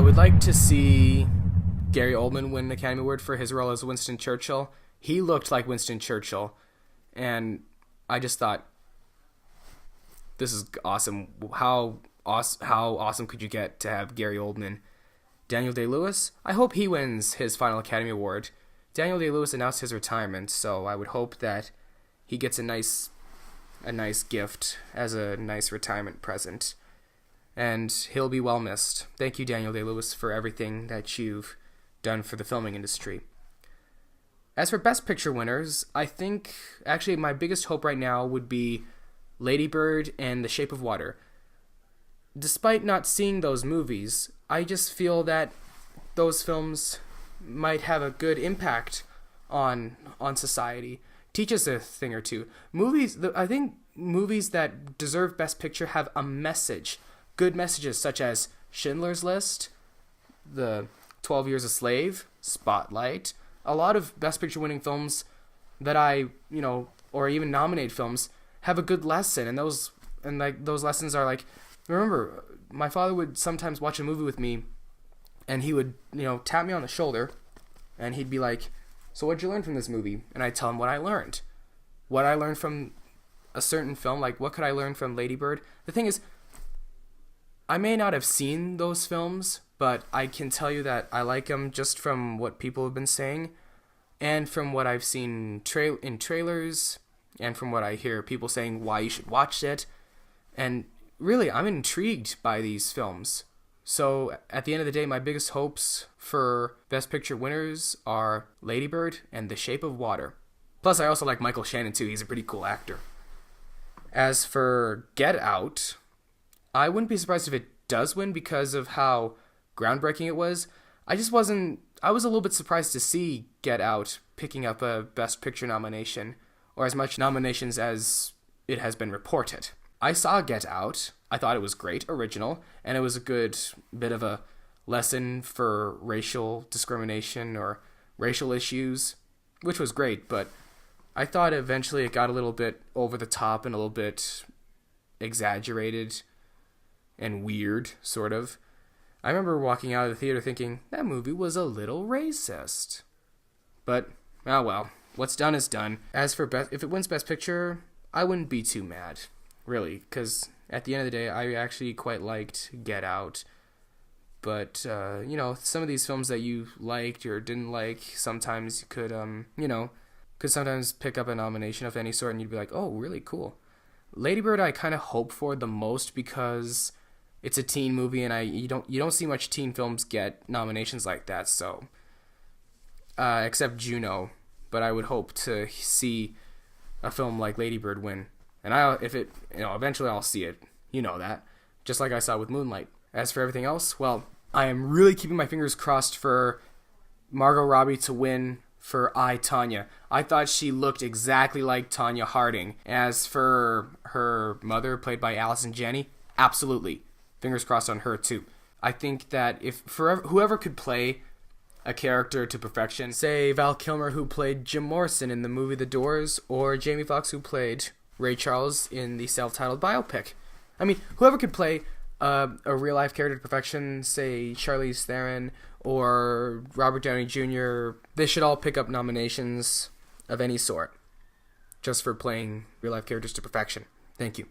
would like to see Gary Oldman win the Academy Award for his role as Winston Churchill. He looked like Winston Churchill, and I just thought, this is awesome. How awesome could you get to have Gary Oldman? Daniel Day-Lewis, I hope he wins his final Academy Award. Daniel Day-Lewis announced his retirement, so I would hope that he gets a nice gift as a nice retirement present. And he'll be well missed. Thank you, Daniel Day-Lewis, for everything that you've done for the filming industry. As for Best Picture winners, I think actually my biggest hope right now would be Lady Bird and The Shape of Water. Despite not seeing those movies, I just feel that those films might have a good impact on society, teach us a thing or two. I think movies that deserve Best Picture have a message, good messages such as Schindler's List, The 12 Years a Slave, Spotlight. A lot of Best Picture winning films that or even nominated films have a good lesson, and those lessons are like, remember, my father would sometimes watch a movie with me, and he would, tap me on the shoulder, and he'd be like, so what'd you learn from this movie? And I'd tell him what I learned. What I learned from a certain film, like what could I learn from Lady Bird? The thing is, I may not have seen those films, but I can tell you that I like them just from what people have been saying, and from what I've seen in trailers, and from what I hear people saying why you should watch it. And really, I'm intrigued by these films. So at the end of the day, my biggest hopes for Best Picture winners are Lady Bird and The Shape of Water. Plus, I also like Michael Shannon too. He's a pretty cool actor. As for Get Out, I wouldn't be surprised if it does win because of how groundbreaking it was. I was a little bit surprised to see Get Out picking up a Best Picture nomination, or as much nominations as it has been reported. I saw Get Out. I thought it was great, original, and it was a good bit of a lesson for racial discrimination or racial issues, which was great, but I thought eventually it got a little bit over the top and a little bit exaggerated and weird, sort of. I remember walking out of the theater thinking, that movie was a little racist. But, oh well, what's done is done. As for if it wins Best Picture, I wouldn't be too mad, really, because at the end of the day, I actually quite liked Get Out. But, some of these films that you liked or didn't like, sometimes you could sometimes pick up a nomination of any sort and you'd be like, oh, really cool. Lady Bird I kind of hope for the most because it's a teen movie and you don't see much teen films get nominations like that, so except Juno, but I would hope to see a film like Lady Bird win. And eventually I'll see it. You know that. Just like I saw with Moonlight. As for everything else, well, I am really keeping my fingers crossed for Margot Robbie to win for I, Tonya. I thought she looked exactly like Tonya Harding. As for her mother, played by Allison Janney, absolutely. Fingers crossed on her too. I think that whoever could play a character to perfection, say Val Kilmer who played Jim Morrison in the movie The Doors, or Jamie Foxx who played Ray Charles in the self-titled biopic. I mean, whoever could play a real-life character to perfection, say Charlize Theron or Robert Downey Jr., they should all pick up nominations of any sort just for playing real-life characters to perfection. Thank you.